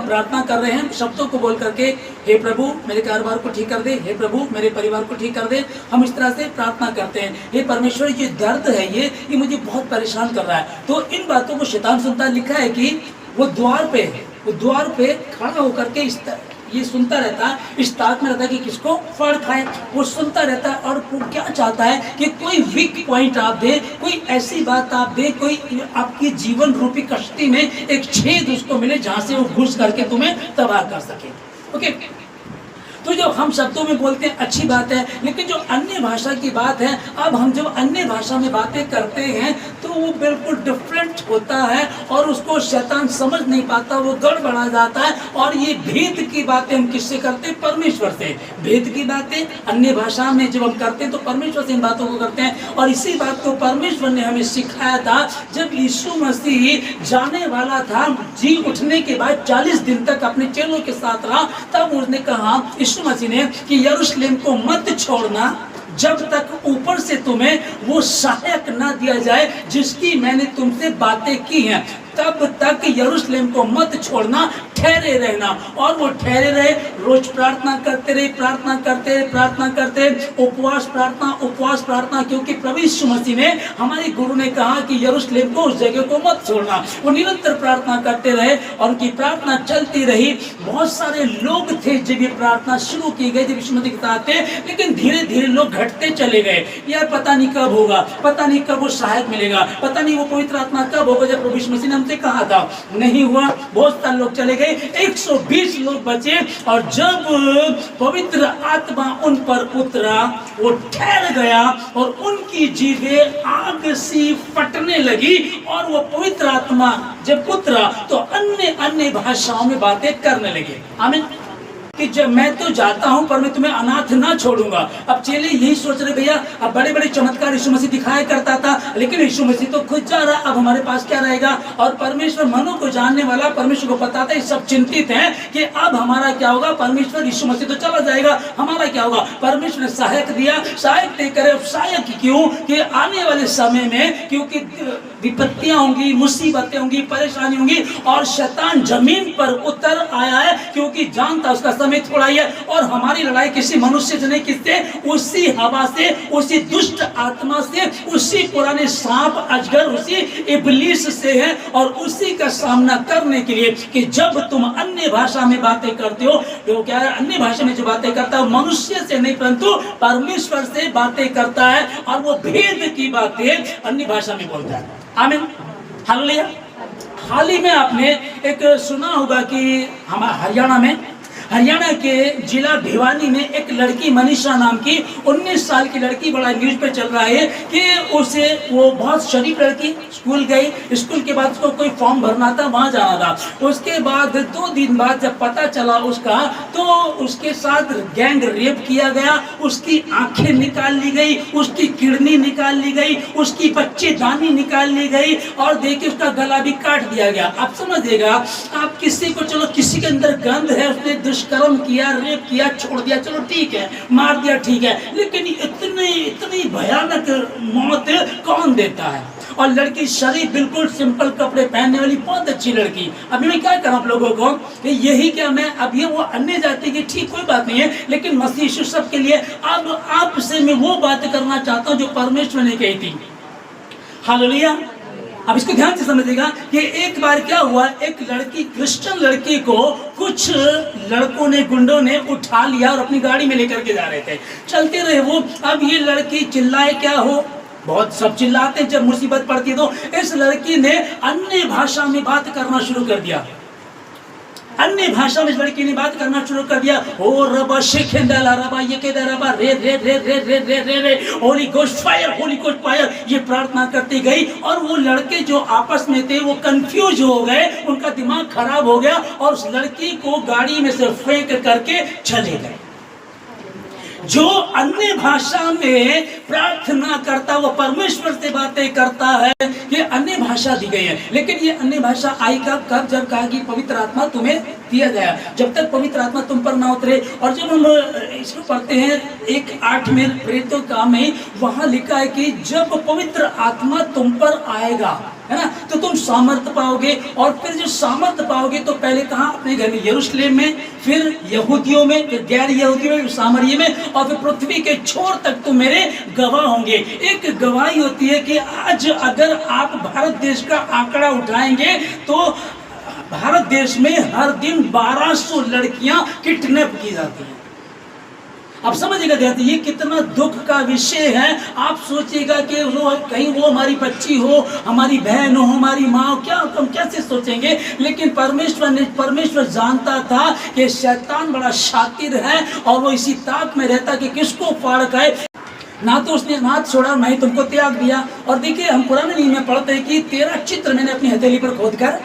हम प्रार्थना कर रहे हैं शब्दों को बोल करके, हे प्रभु मेरे कारोबार को ठीक कर दे, हे प्रभु मेरे परिवार को ठीक कर दे, हम इस तरह से प्रार्थना करते हैं। हे परमेश्वर ये दर्द है, ये मुझे बहुत परेशान कर रहा है। तो इन बातों को शैतान सुनता, लिखा है कि वो द्वार पे खड़ा होकर के ये सुनता रहता है, इस ताक में रहता है कि किसको फाड़ खाए। वो सुनता रहता है और वो क्या चाहता है कि कोई वीक पॉइंट आप दे, कोई ऐसी बात आप दे, कोई आपकी जीवन रूपी कश्ती में एक छेद उसको मिले जहां से वो घुस करके तुम्हें तबाह कर सके। ओके, तो जो हम शब्दों में बोलते हैं अच्छी बात है, लेकिन जो अन्य भाषा की बात है, अब हम जब अन्य भाषा में बातें करते हैं तो वो बिल्कुल डिफरेंट होता है और उसको शैतान समझ नहीं पाता, वो गड़बड़ा जाता है। और ये भेद की बातें हम किससे करते हैं? परमेश्वर से। भेद की बातें अन्य भाषा में जब हम करते हैं तो परमेश्वर से इन बातों को करते हैं। और इसी बात को परमेश्वर ने हमें सिखाया था जब यीशु मसीह जाने वाला था, जी उठने के बाद 40 दिन तक अपने चेलों के साथ रहा, तब उसने कहा यीशु मसीह ने कि यरूशलेम को मत छोड़ना जब तक ऊपर से तुम्हें वो सहायक ना दिया जाए जिसकी मैंने तुमसे बातें की हैं, तब तक यरूशलेम को मत छोड़ना, ठहरे रहना। और वो ठहरे रहे, रोज प्रार्थना करते रहे, प्रार्थना करते, उपवास प्रार्थना, क्योंकि प्रभु यीशु मसीह ने, हमारे गुरु ने कहा कि यरूशलेम को, उस जगह को मत छोड़ना। वो निरंतर प्रार्थना करते रहे और उनकी प्रार्थना चलती रही। बहुत सारे लोग थे जब ये प्रार्थना शुरू की गई, जब यीशु मसीह के साथ थे, लेकिन धीरे धीरे लोग घटते चले गए। यार पता नहीं कब होगा, पता नहीं कब वो सहायक मिलेगा, पता नहीं वो पवित्र आत्मा कब होगा। जब प्रभु यीशु मसीह ने हमसे कहा था, नहीं हुआ, बहुत सारे लोग चले गए, 120 लोग बचे। और जब पवित्र आत्मा उन पर उतरा, वो ठहर गया और उनकी जीभें आग सी फटने लगी। और वो पवित्र आत्मा जब उतरा तो अन्य भाषाओं में बातें करने लगे। आमीन। कि जब मैं तो जाता हूं पर मैं तुम्हें अनाथ ना छोड़ूंगा। अब चेले यही सोच रहे, भैया अब बड़े बड़े चमत्कार यीशु मसीह दिखाया करता था, लेकिन यीशु मसीह तो खुद जा रहा, अब हमारे पास क्या रहेगा? और परमेश्वर मनों को जानने वाला, परमेश्वर को पता था, ये सब चिंतित हैं कि अब हमारा क्या होगा? परमेश्वर यीशु मसीह तो चला जाएगा, हमारा क्या होगा? परमेश्वर ने सहायक दिया, सहायक देकर, अब सहायक क्यों? कि आने वाले समय में क्योंकि विपत्तियां होंगी, मुसीबतें होंगी, परेशानी होंगी, और शैतान जमीन पर उतर आया है क्योंकि जानता उसका समय थोड़ा ही है। और हमारी लड़ाई किसी मनुष्य से नहीं, किससे? उसी हवा से, उसी दुष्ट आत्मा से, उसी पुराने सांप अजगर, उसी इब्लीस से है। और उसी का सामना करने के लिए कि जब तुम अन्य भाषा में बातें करते हो, तो क्या है? अन्य भाषा में जो बातें करता है मनुष्य से नहीं परंतु परमेश्वर से बातें करता है, और वो भेद की बातें अन्य भाषा में बोलता है। आमीन, हालेलुया। हाल ही में आपने एक सुना होगा कि हमारे हरियाणा के जिला भिवानी में एक लड़की मनीषा नाम की 19 साल की लड़की, बड़ा न्यूज पे चल रहा है कि उसे, वो बहुत शरीफ लड़की, स्कूल गई, स्कूल के बाद उसको कोई फॉर्म भरना था, वहां जाना था। उसके बाद 2 दिन बाद जब पता चला उसका, तो उसके साथ गैंग रेप किया गया, उसकी आंखें निकाल ली गई, उसकी किडनी निकाल ली गई, उसकी बच्चेदानी निकाल ली गई, और देखिए उसका गला भी काट दिया गया। आप समझिएगा, आप किसी को, चलो किसी के अंदर गंध है, उसने दुष्कर्म किया, रेप किया, छोड़ दिया, चलो ठीक है, मार दिया ठीक है, लेकिन इतनी भयानक मौत कौन देता है? और लड़की शरीफ, बिल्कुल सिंपल कपड़े पहनने वाली, बहुत अच्छी लड़की। अभी मैं क्या करूं आप लोगों को कि यही क्या मैं, अब ये वो अन्य जाति की, ठीक कोई बात नहीं है, लेकिन मसीह यीशु सब के लिए। अब आपसे मैं वो बात करना चाहता हूं जो परमेश्वर ने कही थी। हालेलुया। अब इसको ध्यान से समझिएगा कि एक बार क्या हुआ, एक लड़की, क्रिश्चियन लड़की को कुछ लड़कों ने, गुंडों ने उठा लिया और अपनी गाड़ी में लेकर के जा रहे थे, चलते रहे वो। अब ये लड़की चिल्लाए क्या हो, बहुत सब चिल्लाते हैं जब मुसीबत पड़ती है। तो इस लड़की ने अन्य भाषा में बात करना शुरू कर दिया, अन्य भाषा में लड़की ने बात करना शुरू कर दिया। ओ रबा शेखेंदाला रबा ये के रबा रे रे रे रे रे रे रे रे Holi ghost fire, Holi ghost fire, ये प्रार्थना करती गई। और वो लड़के जो आपस में थे वो कंफ्यूज हो गए, उनका दिमाग खराब हो गया, और उस लड़की को गाड़ी में से फेंक करके चले गए। जो अन्य भाषा में प्रार्थना करता, वो परमेश्वर से बातें करता है, ये अन्य भाषा दी गई है। लेकिन ये अन्य भाषा आई कब? जब कहा कि पवित्र आत्मा तुम्हें दिया जाएगा, जब तक पवित्र आत्मा तुम पर ना उतरे। और जब हम इसको पढ़ते हैं 1:8 में प्रेरितों का काम में, वहां लिखा है कि जब पवित्र आत्मा तुम पर आएगा, है ना, तो तुम सामर्थ पाओगे। और फिर जो सामर्थ पाओगे तो पहले कहाँ? अपने घर में यरूशलेम में, फिर यहूदियों में, फिर गैर यहूदियों में, सामरिया में, और फिर पृथ्वी के छोर तक तुम मेरे गवाह होंगे। एक गवाही होती है कि आज अगर आप भारत देश का आंकड़ा उठाएंगे तो भारत देश में हर दिन 1200 लड़कियां किडनैप की जाती हैं। आप समझिएगा ध्यान, ये कितना दुख का विषय है। आप सोचिएगा कि वो कहीं वो हमारी बच्ची हो, हमारी बहन हो, हमारी माँ हो, क्या हम कैसे सोचेंगे? लेकिन परमेश्वर जानता था कि शैतान बड़ा शातिर है और वो इसी ताक में रहता कि किसको फाड़ खाए। ना तो उसने हाथ छोड़ा, ना ही तुमको त्याग दिया। और देखिए, हम पुराने नियम में पढ़ते हैं कि तेरा चित्र मैंने अपनी हथेली पर खोद कर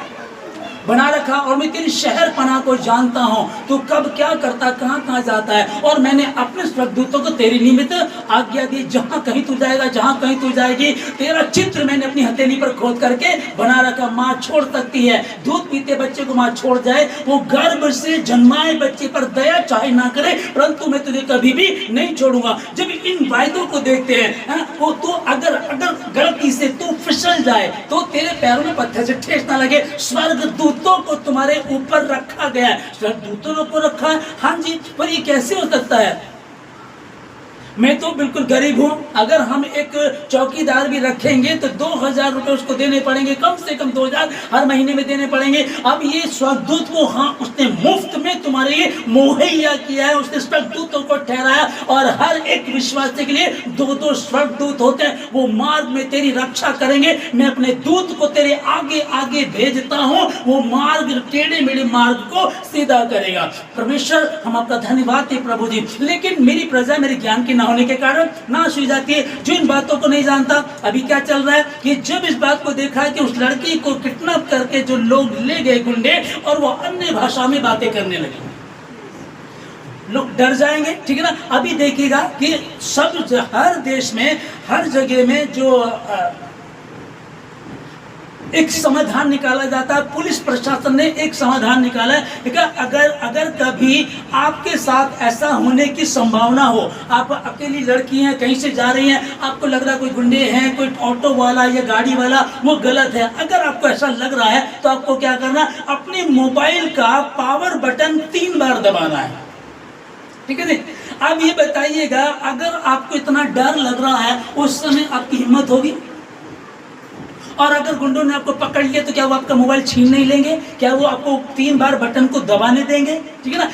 बना रखा, और मैं तेरी शहर पनाह को जानता हूं, तू कब क्या करता, कहां कहां जाता है। और मैंने अपने स्वर्गदूतों को तेरी निमित्त आज्ञा दी, जहां कहीं तू जाएगा, जहां कहीं तू जाएगी, तेरा चित्र मैंने अपनी हथेली पर खोद करके बना रखा। माँ छोड़ सकती है, दूध पीते बच्चे को माँ छोड़ जाए, वो गर्भ से जन्माए बच्चे पर दया चाहे ना करे, परंतु मैं तुझे कभी भी नहीं छोड़ूंगा। जब इन वायदों को देखते हैं, वो तो अगर गलती से तू फिसल जाए तो तेरे पैरों में पत्थर से ठेस ना लगे। स्वर्गदूतों को तुम्हारे ऊपर रखा गया है, स्वर्गदूतों को रखा है। हाँ जी, पर ये कैसे हो सकता है? मैं तो बिल्कुल गरीब हूं, अगर हम एक चौकीदार भी रखेंगे तो 2000 रुपए उसको देने पड़ेंगे, कम से कम 2000 हर महीने में देने पड़ेंगे। अब ये स्वर्गदूत को, हाँ, उसने मुफ्त में तुम्हारे लिए मुहैया किया है, उसने स्वर्गदूतों को ठहराया, और हर एक विश्वासी के लिए 2-2 स्वर्गदूत होते हैं। वो मार्ग में तेरी रक्षा करेंगे। मैं अपने दूत को तेरे आगे आगे भेजता हूं, वो मार्ग, टेढ़े मेढ़े मार्ग को सीधा करेगा। परमेश्वर, हम आपका धन्यवाद दें प्रभु जी। लेकिन मेरी प्रजा मेरे ज्ञान की ना होने के कारण नाश हो जाती है। जो इन बातों को नहीं जानता, अभी क्या चल रहा है कि जब इस बात को देखा कि उस लड़की को किडनैप करके जो लोग ले गए गुंडे, और वो अन्य भाषा में बातें करने लगे, लोग डर जाएंगे, ठीक है ना। अभी देखिएगा कि हर देश में, हर जगह में जो एक समाधान निकाला जाता है। पुलिस प्रशासन ने एक समाधान निकाला है, अगर कभी आपके साथ ऐसा होने की संभावना हो, आप अकेली लड़की हैं, कहीं से जा रही हैं, आपको लग रहा है कोई गुंडे हैं, कोई ऑटो वाला या गाड़ी वाला वो गलत है, अगर आपको ऐसा लग रहा है तो आपको क्या करना, अपने मोबाइल का पावर बटन 3 बार दबाना है, ठीक है जी। अब ये बताइएगा, अगर आपको इतना डर लग रहा है, उस समय आपकी हिम्मत होगी? और अगर गुंडों ने आपको पकड़ लिया तो क्या वो आपका मोबाइल छीन नहीं लेंगे? क्या वो आपको 3 बार बटन को दबाने देंगे? ठीक है ना।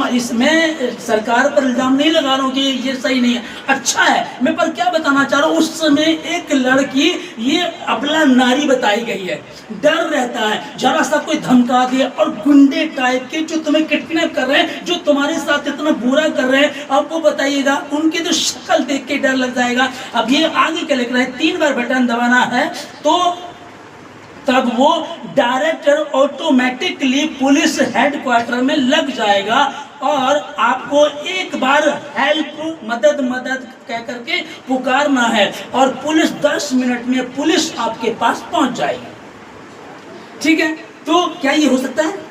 इसमें सरकार पर इल्जाम नहीं लगा रहा हूँ कि ये सही नहीं है, अच्छा है। मैं पर क्या बताना चाह रहा हूँ, उस समय एक लड़की, ये अबला नारी बताई गई है, डर रहता है, जरा सा कोई धमका दिया, और गुंडे टाइप के जो तुम्हें किडनैप कर रहे हैं, जो तुम्हारे साथ इतना बुरा कर रहे हैं, आपको बताइएगा उनकी तो शक्ल देख के डर लग जाएगा। अब ये आगे क्या लिख रहा है, 3 बार बटन दबाना है, तो तब वो डायरेक्टर ऑटोमेटिकली पुलिस हेडक्वार्टर में लग जाएगा, और आपको एक बार हेल्प, मदद कह करके पुकारना है, और पुलिस 10 मिनट में पुलिस आपके पास पहुंच जाएगी, ठीक है। तो क्या ये हो सकता है?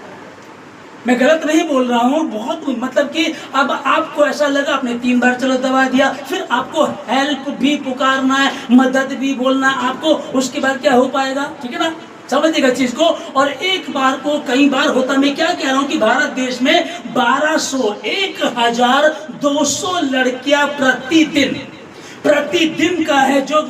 मैं गलत नहीं बोल रहा हूँ, बहुत मतलब कि अब आपको ऐसा लगा, आपने 3 बार चलो दबा दिया, फिर आपको हेल्प भी पुकारना है, मदद भी बोलना है आपको, उसके बाद क्या हो पाएगा, ठीक है ना। समझिएगा चीज को। और एक बार को कई बार होता, मैं क्या कह रहा हूँ कि भारत देश में 1200 लड़कियां प्रतिदिन का है जो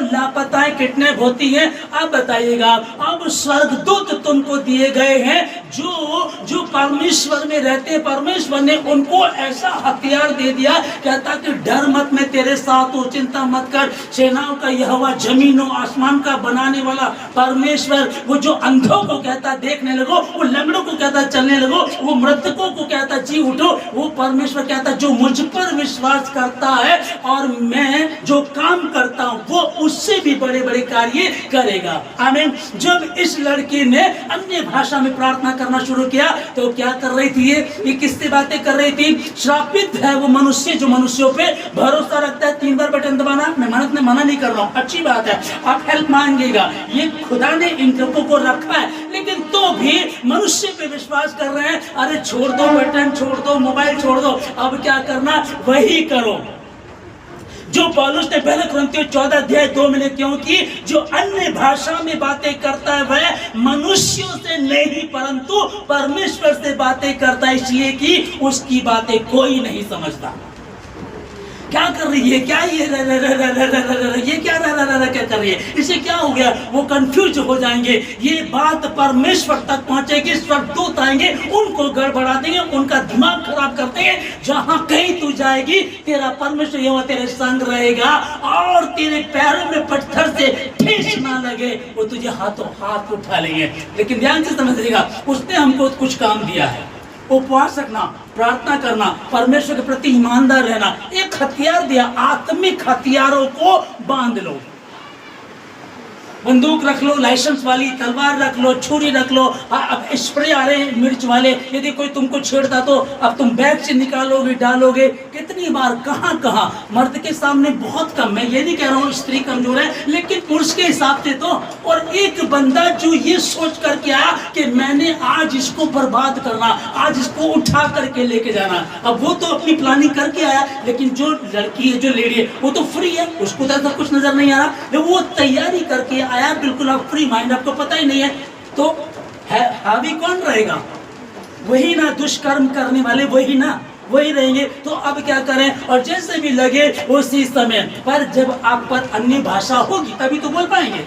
लापताएं, किडनैप होती हैं। अब बताइएगा, अब स्वर्गदूत तुमको दिए गए हैं जो परमेश्वर में रहते हैं। परमेश्वर ने उनको ऐसा हथियार दे दिया, कहता कि डर मत, मैं तेरे साथ हूँ, चिंता मत कर। सेनाओं का यहोवा, जमीनों आसमान का बनाने वाला परमेश्वर, वो जो अंधों को कहता देखने लगो, वो लंगड़ों को कहता चलने लगो, वो मृतकों को कहता जी उठो, वो परमेश्वर कहता जो मुझ पर विश्वास करता है और मैं जो काम करता हूं वो उससे भी बड़े बड़े कार्य करेगा। आमीन। जब इस लड़की ने अन्य भाषा में प्रार्थना करना शुरू किया तो क्या कर रही थी ये किससे बातें कर रही थी? श्रापित है वो मनुष्य जो मनुष्यों पे भरोसा रखता है। 3 बार बटन दबाना, मैं मना नहीं कर रहा हूँ, अच्छी बात है, आप हेल्प मांगिएगा, ये खुदा ने इन लोगों को रखा है, लेकिन तो भी मनुष्य पे विश्वास कर रहे हैं। अरे छोड़ दो बटन, छोड़ दो मोबाइल, छोड़ दो, अब क्या करना वही करो जो पौलुस ने पहले कुरिन्थियों 14:2 में, क्योंकि जो अन्य भाषा में बातें करता है वह मनुष्यों से नहीं परंतु परमेश्वर से बातें करता है, इसलिए कि उसकी बातें कोई नहीं समझता। क्या कर रही है? क्या ये क्या कर रही है? इसे क्या हो गया? वो कंफ्यूज हो जाएंगे। ये बात परमेश्वर तक पहुंचेगी, स्वर्गदूत आएंगे, उनको गड़बड़ा देंगे, उनका दिमाग खराब कर देंगे। जहां कहीं तू जाएगी तेरा परमेश्वर यहोवा तेरे संग रहेगा और तेरे पैरों में पत्थर से ठेस ना लगे, वो तुझे हाथों हाथ उठा लेंगे। लेकिन ध्यान से समझिएगा, उसने हमको कुछ काम दिया है, उपवास रखना, प्रार्थना करना, परमेश्वर के प्रति ईमानदार रहना। एक हथियार दिया, आत्मिक हथियारों को बांध लो। बंदूक रख लो, लाइसेंस वाली तलवार रख लो, छुरी रख लो। अब स्प्रे आ रहे हैं मिर्च वाले, यदि कोई तुमको छेड़ता तो अब तुम बैग से निकालोगे, डालोगे। कितनी बार, कहां कहां, मर्द के सामने बहुत कम। मैं ये नहीं कह रहा हूँ स्त्री कमजोर है, लेकिन पुरुष के हिसाब से तो। और एक बंदा जो ये सोच करके आया कि मैंने आज इसको बर्बाद करना, आज इसको उठा करके लेके जाना, अब वो तो अपनी प्लानिंग करके आया, लेकिन जो लड़की है, जो लेडी है, वो तो फ्री है, उसको तो ऐसा कुछ नजर नहीं आ रहा। वो तैयारी करके आया, बिल्कुल आप फ्री माइंड, आपको पता ही नहीं है, तो हावी कौन रहेगा? वही ना, दुष्कर्म करने वाले वही ना, वही रहेंगे। तो अब क्या करें? और जैसे भी लगे उसी समय पर, जब आप पर अन्य भाषा होगी तभी तो बोल पाएंगे।